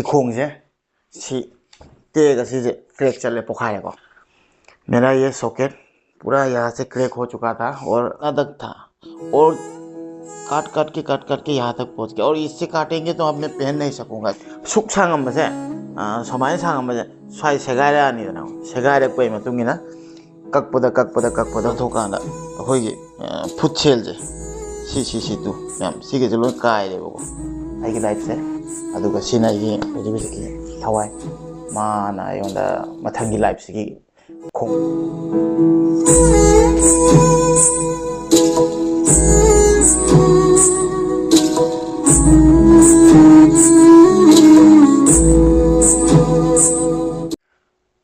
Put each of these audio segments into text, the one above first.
खोंग से टेग से क्रैक चले पोखाए को। मेरा ये सॉकेट पूरा यहाँ से क्रैक हो चुका था और अदक था और काट काट के यहाँ तक पहुँच गया। और इससे काटेंगे तो अब मैं पहन नहीं सकूंगा। सुख सांगम से समाय सांगम से स्वाई सेगायरनिदना सेगायरक्पै मतुंगिना कक्पदा थोकांदा अखोइगी फुटसेल से तू मैम सिगे लोई कायरेबको आइगी लाइफ से अदुगा सिना आइगी होजिबिसकी थवाई माना आयोंदा मथंगी लाइफ सिगी खों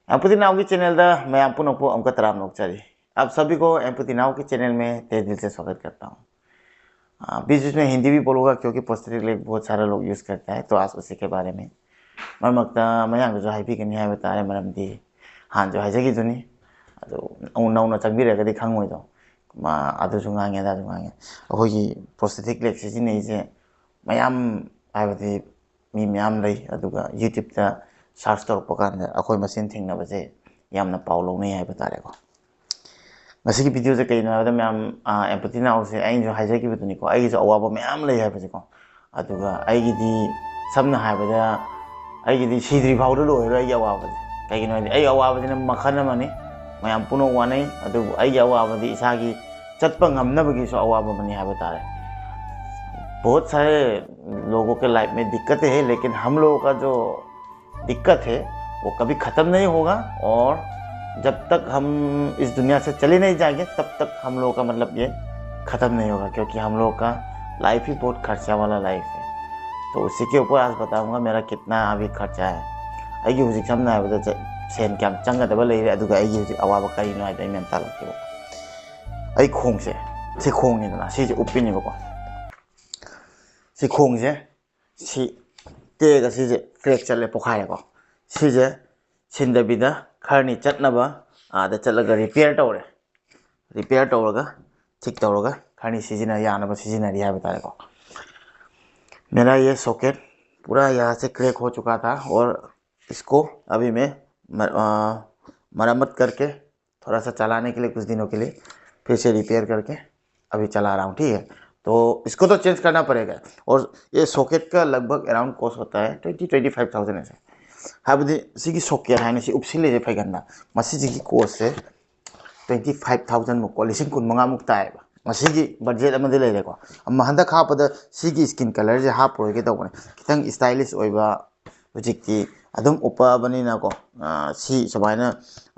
एम्पैथी नाउ की चैनल दा मैं आपको नोको अंक तराम नोकचारी। आप सभी को एम्पैथी नाउ की चैनल में तहे दिल से स्वागत करता हूँ। बीच बीच में हिंदी भी बोलूँगा क्योंकि पोस्टर लिए बहुत सारे लोग यूज़ करता है, तो आज उसी के बारे में मरमक्ता मैं जो हाई भी है बतारे मरमदी हाँ जो हाईजगी दुनी नौना चंगी रहकर खांगोई दो अदुसु गांगे अदासु गांगे अखोगी प्रोस्थेटिक लेग सिजिनेइसे मयाम हाइबदी मी मयाम लई अदुगा यूट्यूब दा सर्च तौर कान अखोई मशीन थेंगनबसे यामना पाउ लौनै हाइबा तारेको। मसीकी वीडियो से कईनो हाइबदा मैम एम्पैथी नाउ से आई जो हाइजगिबदुनिको आई जो अवाबा मैम लई हाइबसेको अदुगा आईगिदी सबना हाइबदा आईगिदी सिद्री फाउदो लोइरो आई अवाबदे कईनो हाइदि आई अवाबदिना मखन अमनि मैम पुनो वानै अदुबु आई अवाबदि इसागी चटपा ngamnabagi अवाबा बनी हाइबा तारे। बहुत सारे लोगों के लाइफ में दिक्कतें हैं, लेकिन हम लोगों का जो दिक्कत है वो कभी ख़त्म नहीं होगा और जब तक हम इस दुनिया से चले नहीं जाएंगे तब तक हम लोगों का मतलब ये ख़त्म नहीं होगा, क्योंकि हम लोगों का लाइफ ही बहुत खर्चा वाला लाइफ है। तो उसी के ऊपर आज बताऊंगा मेरा कितना अभी खर्चा है। अगी हुजिक समना है सेन क्या चंगदबा लेरे अदुगा अगी हुजिक अवाबा करिनो हाइदा मेन तालक्केबो अई खोंगसे से खोंगनिदना सिजे उप्पिनिबको से खोंगसे सी टेग से क्रैक चले पोखाए को सिजे सिंदबिदा खरनी चटनबा आदा चलगा रिपेयर तौरगा ठीक तौरगा खरनी सिजिना यानबा सिजिनारी हाइबा तारेको। मेरा ये सॉकेट पूरा यहाँ से क्रैक हो चुका था और इसको अभी मैं मरम्मत करके थोड़ा सा चलाने के लिए कुछ दिनों के लिए फिर से रिपेयर करके अभी चला रहा हूँ, ठीक है। तो इसको तो चेंज करना पड़ेगा और ये सॉकेट का लगभग अराउंड कॉस्ट होता है 20-25,000 ऐसे हाबदी सिगी सॉकेट है सी उपसिले फैगना मसीजी कॉस्ट से 25,000 मुको लिसिंग कुन मंगा मुक्ता है मसीगी बजट अमदे लेरेको अम्मा हंदक हापदा सिगी स्किन कलर जे हाप रोगे तबने खितंग स्टाइलिश ओइबा हुजिकि अदुम उपाबनिना को सी सबाइना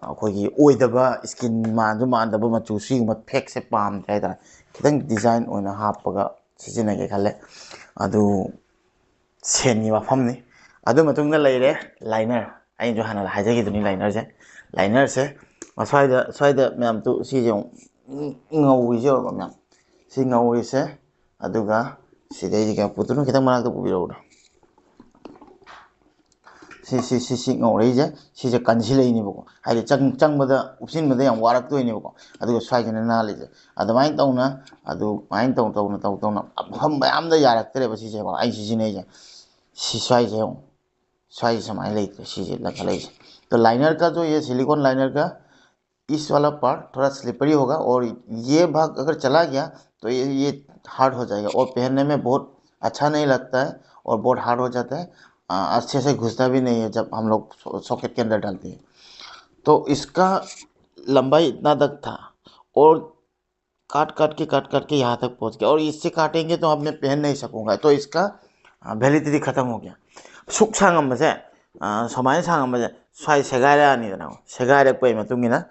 अखोगी ओइदबा स्किन मानजु मानदबा मचु सिगुम फेक से पाम जायदा खितंग डिजाइन ओइना हापगा सिजिनगे खले अदु सेनगी वाफमनी अदु मतुंगना लेरे लाइनर आई जो हाना हाइजगिदुनी लाइनर से स्वाइदा मैम तो सिजे ngौइजे और मैम सी ngौइसे अदुगा सिदैजिगा पुतुनु खितंग मनाक पुबिरोडो सी ngौरैजे सिजे कंसिलैनिबको हाइदे चंगबदा उपसिनबदा याम वारक्तोइनिबको अदुगा स्वाइजना नालिजे अदमाइन तौना अदु माइन तौना हम मैमदा यारक्तरेबा सिजे आई सिजिनेजे सी स्वाई समाय लेते सीजे लगे। तो लाइनर का जो ये सिलिकॉन लाइनर का इस वाला पार्ट थोड़ा स्लिपरी होगा और ये भाग अगर चला गया तो ये हार्ड हो जाएगा और पहनने में बहुत अच्छा नहीं लगता है और बहुत हार्ड हो जाता है, अच्छे से घुसता भी नहीं है जब हम लोग सॉकेट के अंदर डालते हैं। तो इसका लंबाई इतना तक था और काट के यहाँ तक पहुँच गया और इससे काटेंगे तो अब मैं पहन नहीं सकूँगा, तो इसका वैलिडिटी ख़त्म हो गया। सुख सांगमसे समाय सांगमसे स्वाई सेगायरनिदना सेगायरक्पै मतुंगिना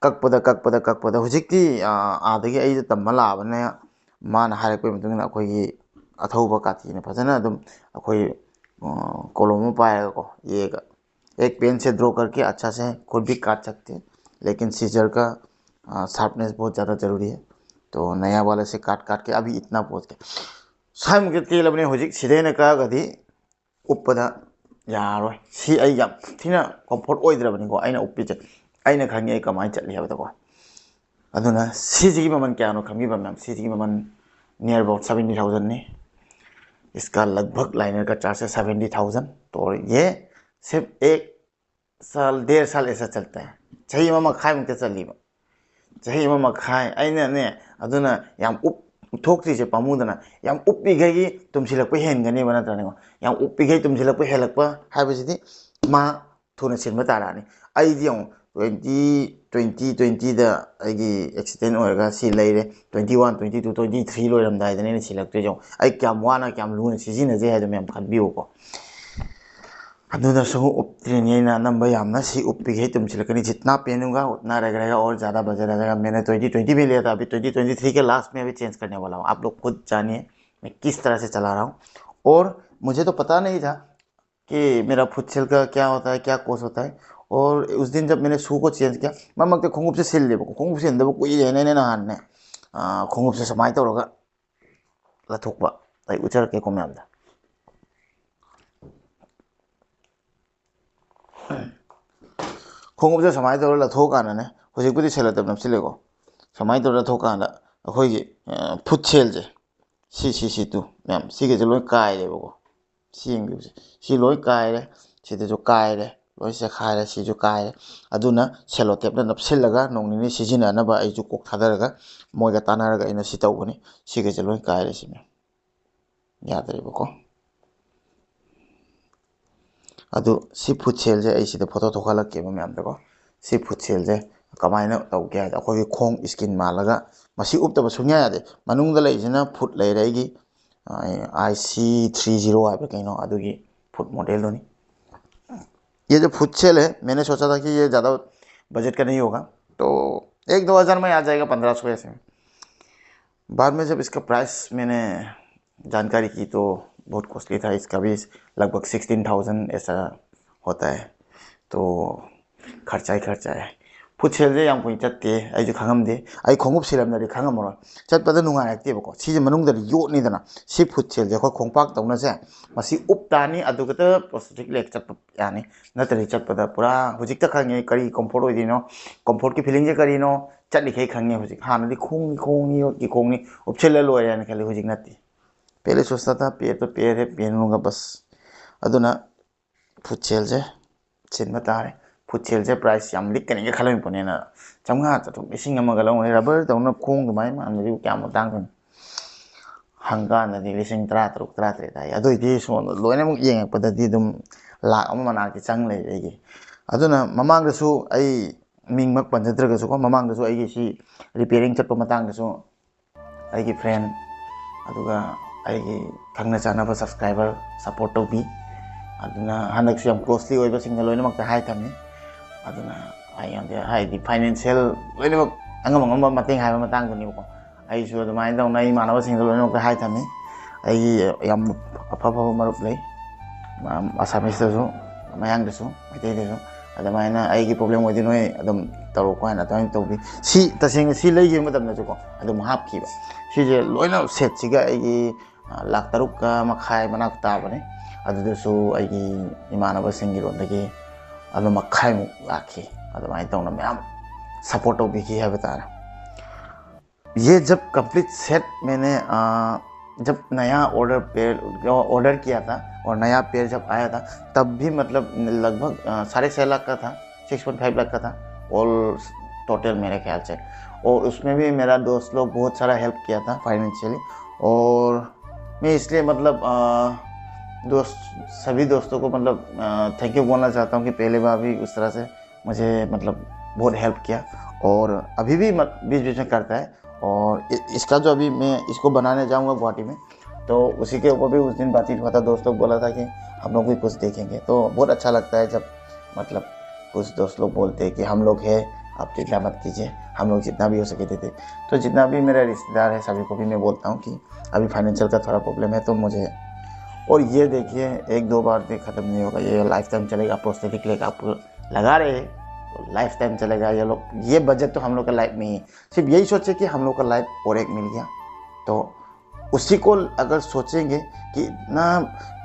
कक्पदा हुजिकती आदगी आई तम्मा लाबने माना हारक्पै मतुंगिना अखोगी अथौबा कातीने फजना अदुम अखोई कॉलम पाएगा ये एक पेन से ड्रॉ करके अच्छा से खुद भी काट सकते हैं, लेकिन सीजर का शार्पनेस बहुत ज़्यादा ज़रूरी है। तो नया वाले से काट के अभी इतना पहुँच गया साइ मुके तेल अपने हुजिक सिदेना कागदी उपदा यारोय सी आई याम थिना कंफर्ट ओइद्रबनिको आइना उप्पिजे आइना खंगे कमाय चली हाबदको अदुना सीजी ममन क्यानो खंगिबा मैम सीजी ममन नियर अबाउट 70,000 ने इसका लगभग लाइनर का चार्ज है 70,000। तो ये सिर्फ 1 साल 1.5 साल ऐसा चलता है। चही अमा मखाई मुक्ता चलीबा चही अमा मखाई अने अदुना याम उप थोक्त्रिसे पामुदना याम उप्पीगई तुमसिलक्प हेनगनेबा नत्रनेको याम उप्पीगई तुमसिलक्प हेलक्पा हाइबसिदि मा थुना सिनबा तारानी आइदि यौ 2020 दा आइगी एक्सीडेंट होरगा सी लेरे 21 22 23 लोइरमदाइदने ने सिलक्ते जो आई क्याम वाना क्याम लुना सिजिनजे हाइदो मैम खनबियोको अदुदसु उपत्रिनेना नंबर यामना सी उप्पीगई तुमसिलकनी जितना पहनूंगा उतना रहेगा और ज़्यादा बजट रहेगा। मैंने 2020 में लिया था, अभी 2023 के लास्ट में अभी चेंज करने वाला हूँ। आप लोग खुद जानिए मैं किस तरह से चला रहा हूँ। और मुझे तो पता नहीं था कि मेरा फुटसेल का क्या होता है, क्या कोर्स होता है। और उस दिन जब मैंने शू को चेंज किया ममक खोंगुप से सिल लेबो खोंगुप से इंदबो कोई रहने ना हाने खोंगुप से समाई तौरगा लथोकबा ताई उचर के को मैमदा खोंगुप से समाई तौर लथोकाने हुजिकपुदी सेलतब नपसिलेको समाई तौर लथोकाना अखोइगी फुटसेल जे सी तू मैम सिगे जे लोय कायरेबको सिंगिबसे सी लोय कायरे सिदे जो कायरे लोय से खायरे सी जो कायरे अदुना सेलो टेपना नपसिलगा नोंनिनि सिजिनानबा आइजु कोक थादरगा मोयगा तानारगा इना सी तौगनी सिगे जे लोय कायरे सी मैम यादरेबको अदु सी फुटसेल जे आइसिदे फोटो थोखालक्केबा मैम देखो सी फुटसेल जे कमायना तौगे हाइदा अखोगी खोंग स्किन मालगा मसी उपतबा सुन्या यादे मनुंगदा लैजिना फुट लैरेगी IC30 है कहीं अदुगी फुट मॉडल दोनी। ये जो फुटसेल है मैंने सोचा था कि ये ज़्यादा बजट का नहीं होगा, तो 1-2 हज़ार में आ जाएगा, 1500 ऐसे में। बाद में जब इसका प्राइस मैंने जानकारी की तो बहुत कॉस्टली था। इसका भी लगभग 16,000 ऐसा होता है। तो खर्चा ही खर्चा है। फुटसेल याम कोई चत्ते आई खांगमदे आई खोंगुप सिलमदे खांगमरो चतपदा नुंगायक्तेबको सिजे मनुंगदा योटनीदना सी फुटसेल जे खो खोंपाक तौनसे मसी उपतानी अदुगत प्रोस्थेटिक लेग चप यानी नतरी चतपदा पूरा हुजिकता खांगे करी कंफर्ट होइदिनो कंफर्ट की फीलिंग जे करीनो चटलिखे खांगे हुजिक हानदी खोंनी योट की खोंनी उपसेल लोयरान खाली हुजिक नती पहले सोचता था पैर तो पैर है पहनूंगा बस। अदुना फुटसेल जे सिन तारे फुटसेल से प्राइस याम लिक्कनी खलमी पनेना चमगा चतुक लिसिंग अमगा लौने रबर तौना खोंग दुमाय मानदि क्याम तांगन हंगानदि लिसिंग 13 ताई अदुइदि सोन लोइनमुक येंगपददि दुम लाख अमा मनाकि चंग लेगी। अदुना ममांगदसु आई मिंगमक पंजद्रगसु को ममांगदसु आइगी सी repairing Chatap मतांगदसु आइगी friend अदुगा आइगी खंगना चानबा subscriber support तौबी अदुना हनक्सु याम क्लोजली ओइबा सिंगल लोइनमक हाय थमनी अदुना आइयांदे हाइदि फाइनेंशियल लोइनमक अंगम अंगम मतेंग हायबा मतंग दुनिबको आइसु अदुमाइन दौना इ मानव सिंगल लोइनमक हाय थमनी आई याम अफाफा मरुप लई आसामिसदसु मयांगदसु मैतेदसु अदुमाइना आइगी प्रॉब्लम ओइदि नोय अदम तरोको हाना तोइन तौबी सी तसेंग सी लैगे मतमनजुको अदुम हापखिबा सिजे लोइना सेट सिगा आइगी लाख 3 का मखाय मनाक ताबने अदुदसु आइगी इमानव सिंगी रोंदगी अदु मखाय मु लाखी अदुमाइन तौना मैम सपोर्ट तौबिखि है बता। ये जब कंप्लीट सेट मैंने जब नया ऑर्डर किया था और नया पेयर जब आया था तब भी मतलब लगभग 6.5 लाख का था, 6.5 लाख का था ऑल टोटल मेरे ख्याल से। और उसमें भी मेरा दोस्त लोग बहुत सारा हेल्प किया था फाइनेंशियली। और मैं इसलिए मतलब सभी दोस्तों को मतलब थैंक यू बोलना चाहता हूँ कि पहले बार भी उस तरह से मुझे मतलब बहुत हेल्प किया और अभी भी बीच बीच में करता है। और इसका जो अभी मैं इसको बनाने जाऊंगा गुवाहाटी में तो उसी के ऊपर भी उस दिन बातचीत हुआ था। दोस्त लोग बोला था कि हम लोग भी कुछ देखेंगे, तो बहुत अच्छा लगता है जब मतलब कुछ दोस्त लोग बोलते हैं कि हम लोग हैं, आप चिंता मत कीजिए, हम लोग जितना भी हो सके देते। तो जितना भी मेरा रिश्तेदार है सभी को भी मैं बोलता हूँ कि अभी फाइनेंशियल का थोड़ा प्रॉब्लम है तो मुझे, और ये देखिए 1-2 बार से ख़त्म नहीं होगा, ये लाइफ टाइम चलेगा। प्रोस्थेटिक लेग आपको लगा रहे हैं तो लाइफ टाइम चलेगा। ये लोग ये बजट तो हम लोग का लाइफ में ही सिर्फ यही सोचे कि हम लोग का लाइफ और एक मिल गया, तो उसी को अगर सोचेंगे कि ना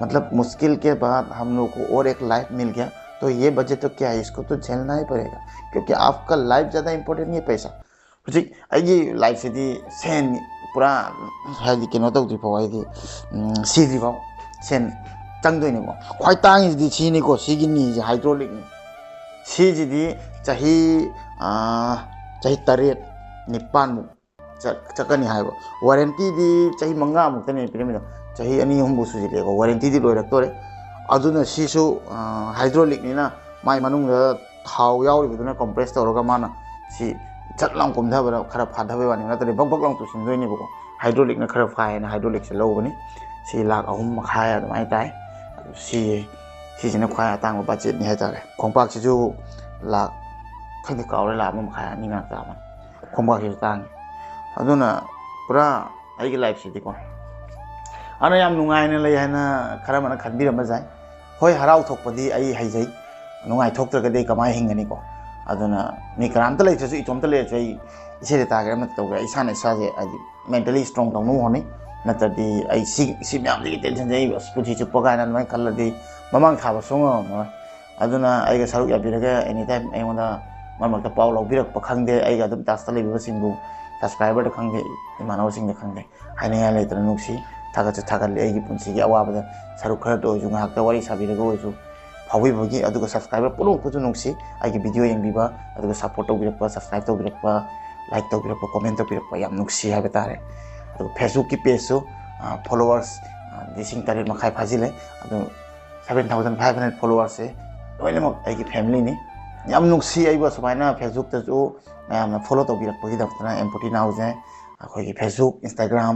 मतलब मुश्किल के बाद हम लोग को और एक लाइफ मिल गया तो ये बजट तो क्या है, इसको तो झेलना ही पड़ेगा। क्योंकि आपका लाइफ ज़्यादा इंपॉर्टेंट नहीं है पैसा। ठीक ये लाइफ से सेन पूरा है कनो तौद्री फाउ है सीद्री फाउ सेन चंगदोइनेको ख्वाइ तांगिदी सीनिको सीगी नीजे हाइड्रोलिक सीजिदी चाही चाही 8-9 चकनी है वारंटी दी चाही 5 मुक्तने पिरमिदो चाही 2-3 सुजिलेको वारंटी दी लोइरक्तोरे अदुना सीसु हाइड्रोलिक निना माइ मनुंग थाव याउरिबदुना कंप्रेस तौरगा माना सी चटलां कुमधाबरा खरा फाधाबे वानी नतरे बक बक लां तुसिनदोइनेबको हाइड्रोलिक ना खरा फायना हाइड्रोलिक से लौबनी सी लाख 3 मखाय अदुमाय ताय सीजना ख्वाइ अतांग बजेट नि हाइतारे खोंपाक सिजु लाख खंदे कावरे लाख 1 मखाय नि ना तामन खोंपाक सिजु तांग अदुना पूरा आइगे लाइफ सिदिको अना याम नुंगाइना लय हाना खरा मन खनबिरम जाय होय हराव थोकपदी आई हाइजै नुंगाइ थोकत्रगदे कमाय हिंगनिको अदुना मी करामत लैथसु इतोमत लैथै इसेरे तागरे मत तौगे इसाने साजे आदि मेंटली स्ट्रांग तौनु होनी नतदी आई सी म्याम दि टेंशन जै बस पुछि चुप्प गाना मै खल्लदि ममांग थाबा सोंग अदुना आइगा सरुक याबिरगे एनी टाइम एमोदा ममक्ता पाउ लौबिरक पखंगदे आइगा अदुम तास्ता लेबिबा सिंगु सब्सक्राइबर खंगे इमानव सिंग खंगे हाइनिया लेतर नुक्सी थागत थागल एगी पुंसिगी अवाबदा सरुक खर तो जुंगा हक्ता वारी साबिरगे ओइसु फाविबगी अदुगा सब्सक्राइबर पुलो पुजु नुक्सी आइगी वीडियो यंगबिबा अदुगा सपोर्ट तौबिरकपा सब्सक्राइब तौबिरकपा लाइक तौबिरकपा कमेंट तौबिरकपा याम नुक्सी हाबे तारे अदुगा फेसबुक की पेज सु फॉलोअर्स 8,000 मखाय फाजिले अदु 7,500 फॉलोअर्स से लोइनमक आइगी फैमिली नि याम नुक्सी आइबा सुमाइना फेसबुक तजु मैम फॉलो तौबिरकपगी दफतना एम्पोटी नाउजे अखोगी फेसबुक इंस्टाग्राम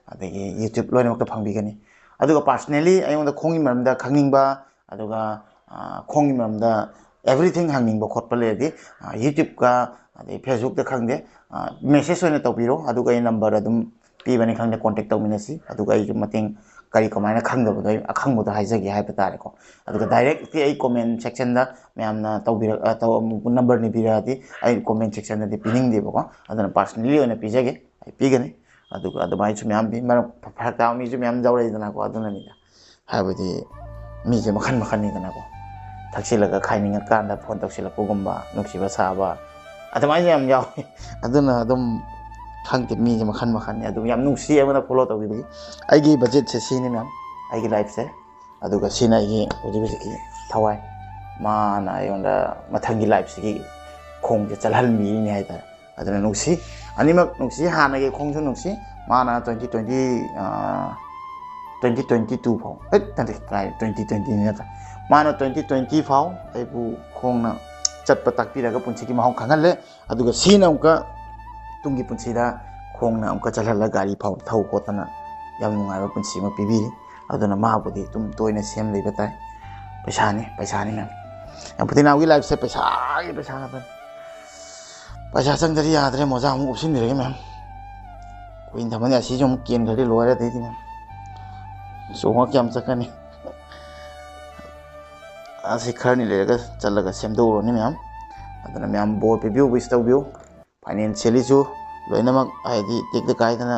अदगी यूट्यूब लोइनमक फंगबिगनी अदुगा पर्सनली आइंदा खोंगी मरमदा खंगिंगबा अदुगा खोंगी मरमदा एवरीथिंग हंगिंगबा खोटपा लेदी यूट्यूब का अदगी फेसबुक दा खंगदे मेसेज होइना तौबिरो अदुगा ए नंबर अदुम पीबनी खंगदे कांटेक्ट तौमिनसी अदुगा आई मतेंग करी कमायना खंगदबदो अखंगबदो हाइजगे हाइबा तारेको अदुगा डायरेक्ट आई कमेंट सेक्शन दा मैमना तौबिर नंबर नि बिरादी आई कमेंट सेक्शन दा पिनिंग देबको अदुना पर्सनली होइना पिजगे आई पिगनी अदुगा अदुमाइ छु मैम बि मर फरकता मी छु मैम जावरेदनाको अदुना निदा हाबदि मी जे मखन मखन निदनाको थक्सिलगा खाइनिंगा कांदा फोन तौसिलपगुम्बा नुक्सिबा साबा अदुमाइ याम याव अदुना अदुम खंगते मी जे मखन मखन अदुम याम नुक्सी एमना फॉलो तौबिबि आइगी बजेट से सीने मैम आइगी लाइफ से अदुगा सीना आइगी होजिबिसकी थवाई माना योंदा मथंगी लाइफ से खोंग जे चलहलमी नि हाइता अदुना नुक्सी अनिमक नुक्सी हानागे खोंगसु नुक्सी माना 2022 फाउ तंते काय 2020 नि नता माना 2020 फाउ आइबु खोंगना चटपा ताकपिरगा पुंसिकी माहौ खंगले अदुगा सीना उका तुंगी पुंसीदा खोंगना उनका चलहल गाड़ी फाउ थौ खोतना याम नुंगाइबा पुंसी म पिबि अदुना माबुदी तुम तोइना सेम लेबा ताय पैसानी मैम यामपुति नाउगी लाइफ से पैसा नतन पैसा चंगदरी यादरे मोजा हम उपसिन दिरेगे मैम कोइन थमने असी जो केन घड़ी लोरे देती मैम सोहा क्याम चकनी असी खरनी लेगा चलगा सेमदोरोनी मैम अदुना मैम बोर पिबियो विश तौबियो फाइनेंशियली जो लोइनमक हाइदि टेक कायदना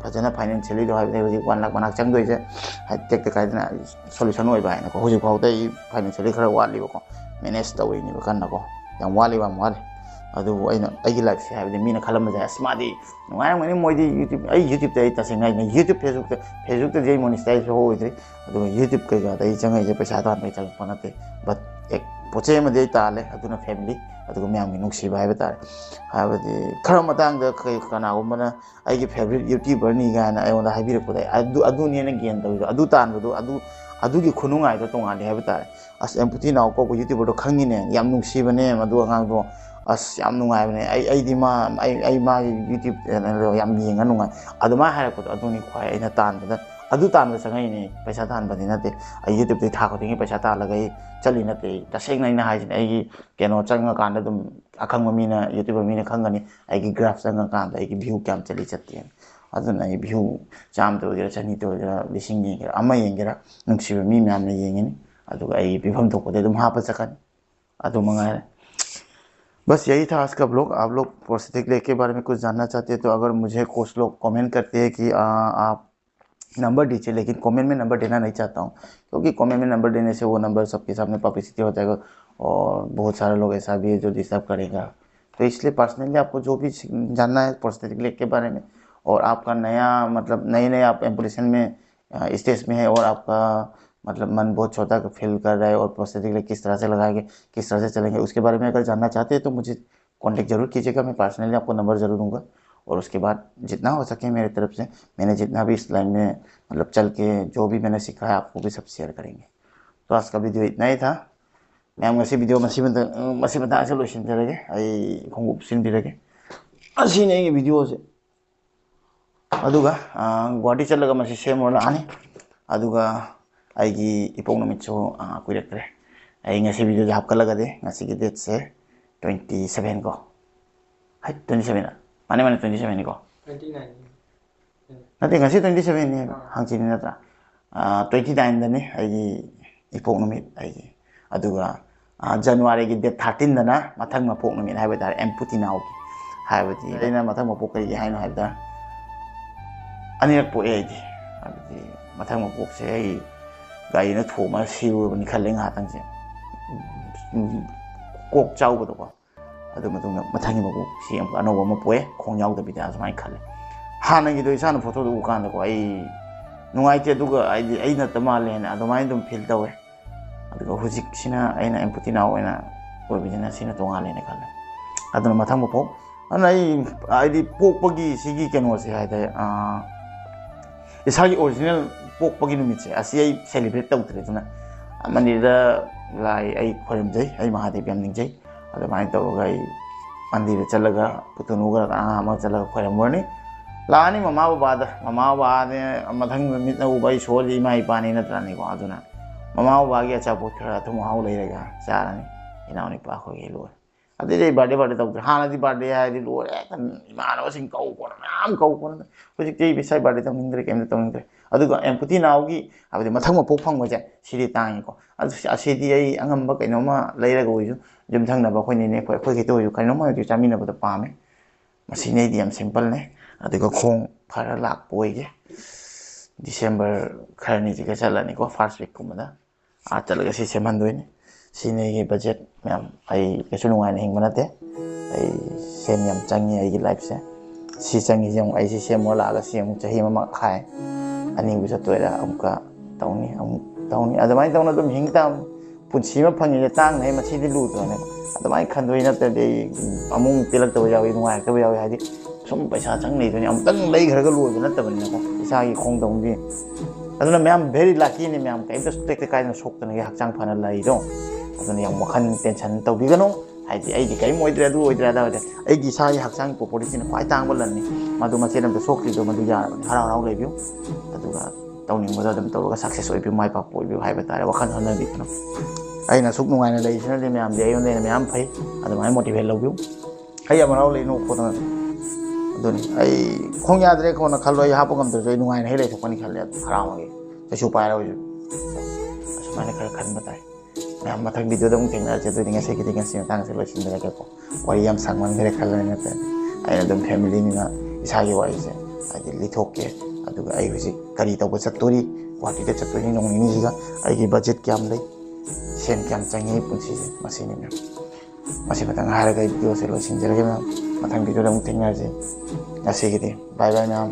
फजना फाइनेंशियली दो हाइदि 1 लाख मनाक चंगदोइसे टेक कायदना सॉल्यूशन होइबा हैनको होजि फाउदे फाइनेंशियली खरा वालिबको मैनेज तौइनि बकनको याम वालिबा वाले अदु अइना आइगी लाइफ से हाइदि मीना खलम जाय अस्मादि नुगायमनि मोइदि यूट्यूब ते तसिंगाइ ने यूट्यूब फेसबुक ते जे मोनेटाइज होइद्रि अदु यूट्यूब कइगा दai चंगाइ जे पैसा तान मै चंग पनते बट एक पोचे मदे ताले अदुना फैमिली अदुगा म्याम नुक्सिबा हाइबा तारे हाबदि खरा मतांग द कनागुमना आइगी फेवरेट यूट्यूबर नि गाना आइओंदा हाइबिरपुदai अदु नेना गेन तौदो अदु तानबदो अदुगी खुनुंगाइ दो तोंगाले हाइबा तारे अस एम्पुटी नाउ को यूट्यूबर दो खंगिने याम नुक्सिबने मदु अंगांदो अस याम नुंगाइबने आइदि मा यूट्यूब चैनल याम येंगा नुंगाइ अदुमा हाइरपदो अदुनि ख्वाइ आइना तानबदा अदु तानबा संगाइने पैसा तानबदि नते आई यूट्यूब ते थाखो दिंगे पैसा तालगै चली नते तसेंग नाइना हाइजिन आइगी केनो चंगा कांदा दुम अखंग मीना यूट्यूबर मीना खंगनी आइगी ग्राफ चंगा कांदा आइगी व्यू क्याम चली चत्ते अदुना आई व्यू चाम तो गेरा चनी तो गेरा लिसिंग येंगेरा अमा येंगेरा नुक्सिबा मी म्याम ने येंगिनी अदुगा आई पिफम थोकोदे दुम हापा चकन अदु मंगाय बस यही था आज का ब्लॉग। आप लोग प्रोस्थेटिक लेग के बारे में कुछ जानना चाहते हैं तो अगर मुझे कुछ लोग कमेंट करते हैं कि आप नंबर दीजिए, लेकिन कमेंट में नंबर देना नहीं चाहता हूँ क्योंकि कमेंट में नंबर देने से वो नंबर सबके सामने पब्लिसिटी हो जाएगा और बहुत सारे लोग ऐसा भी है जो डिस्टर्ब करेगा। तो इसलिए पर्सनली आपको जो भी जानना है प्रोस्थेटिक लेग के बारे में और आपका नया मतलब नए नए आप इम्प्रेशन में स्टेज में है और आपका मतलब मन बहुत छोटा फील कर रहा है और प्रोस्थेटिक लेग किस तरह से लगाएंगे, किस तरह से चलेंगे, उसके बारे में अगर जानना चाहते हैं तो मुझे कांटेक्ट जरूर कीजिएगा। मैं पर्सनली आपको नंबर ज़रूर दूंगा और उसके बाद जितना हो सके मेरी तरफ से मैंने जितना भी इस लाइन में मतलब चल के जो भी मैंने सीखा है आपको भी सब शेयर करेंगे। तो आज का वीडियो इतना ही था। मैं ngasi वीडियो masih mata loisinjरगे आई khongup sinbirage asine gi video से aduga guwahati chalaga masi semor laani aduga aigi ipok numit so kuirektre ai ngasi video जे hapkalaga de ngasi gi date se 27 ko hai 27 mane 27 ko 29 nate ngasi 27 ne hangchini natra 29 dane aigi ipok numit aigi aduga January की date 13 दना मथंग मपोक नमित हाइबा तार एम्पुटी now की हाइबती लेना मथंग मपोक कई हाइनो हाइबदा अनिरक पोए आइदी हाइबती मथंग मपोक से आई गाई न थोमा सिरु बनि खलें हातंग से कोक चाउ बदो को अदु मतुंग मथंग मपोक सि अम अनोबो म पोए खोंग याउ दबिदा असमाय खले हाना की दो इसान फोटो दु कान को आई नुंगाइते दुगा आइदी आइना तमाले ना अदुमाय दुम फील तवे हुजिक्सिना आइना एम्पुटी नाउ आइना ओइबिना सिना तोंगालेने खले अदुना मथंग मपोक अन आइदी पोकपगी सिगी केनो से हाइदा इसागी ओरिजिनल पोकपगी नुमित से असि आई सेलिब्रेट तौत्रे तुना मंदिरदा लाई आई खोरमजै आई महादेव याम निंजै अदुमाय तौरगा आई मंदिर चलगा पुतुनुगा आमा चलगा खोरमवरनी लानी ममा बाबा ने मथंग नुमित न उबाई सोली माई पानी नत्रानी को अदुना ममा बाबा अचापोट खरा तुम हाउ लेगा चारानी इनाउनी पाखोगे लोर अदे बर्थडे तब हानादी बर्थडे है लोर एकदम इमानवसिंग कौ कोन मैम कौ कोन हुजिक बिसाई बर्थडे तब निंद्रे केम तब निंद्रे अदुगा एम्पुटी नाउगी अबदे मथंग मपोक फंगबजे सिरि तांगीको असिदी आई अंगम कइनोमा लेरगा ओइजु जुमथंग नबा खोइने खोइ खोइ तो ओइजु कइनोमा ओइजु चामिनबद पामे मसिने दी याम सिंपल ने अदुगा खोंग फरा लाक ओइगे डिसेंबर खरनी जिगा चलनी को फर्स्ट वीक कुमदा आ चलगा सि सेमनदोइने सिने की बजट मैम आई कैसे नुंगाइन हिंग बनाते आई सेम यम चंगी आई की लाइफ से सी चंगी जम आई सी सेम मोला आगा सी हम चाहिए ममा खाए अनि बुझ तोयरा अमुका ताउनी अदमाई ताउना तुम हिंगता पुंसी में फंगी तांग नहीं मछली लू तो ने अदमाई खंदोई नते दे अमुंग तिलक तो यावी नुंगाइ तो यावी हादि सम पैसा चंग नहीं तो ने अमतंग लई घरगा लू तो नतबनि को इसा की खोंग दौंदी अदुना मैम भेरी लकी ने मैम कई तो स्टेक काइन सोक्तने के हकचांग फना लई दो अदुना यम वखन टेंशन तौबिगनो हाइदि आइदि कई मोइद्रे दु ओइद्रा दा आइगी साई हकचांग पॉपुलेशन ख्वाइ तांग लन्नी मदु मचेन त सोक्ति दो मदु यार हराव हराव लेबियो अदुगा तौनिंग मदा दम तौरगा सक्सेस ओइबियो माइ पाप ओइबियो हाइबा तारे वखन हनबि कनो आइना सुक नुगाइना लेइसना दे मैम दे आयोन दे मैम फै अदुमाय मोटिवेट लौबियो आइ अमराव लेनो खोतना अदुनी आई खोंग याद्रे कोना खलो आई हापगम तो जै नुगाइना हे लेथोकनी खले हरावगे तसु पायरा ओइजु असमाने खर खन बताय मैम मथक वीडियो दम थेंगना जे दुनि ngasi ki ngasi tang se loisin da ko wari yam sangman gere khalane na ta ai dum family ni na isa gi wai se ai lithokke aduga ai husi kari tawba chattori wati te chattori nong ni ji ga ai gi budget kyam lei sen kyam changi punsi se masini na masi batang hara ga video se loisin jere ga mathang video dam thengna je ngasi gi bye bye ma'am.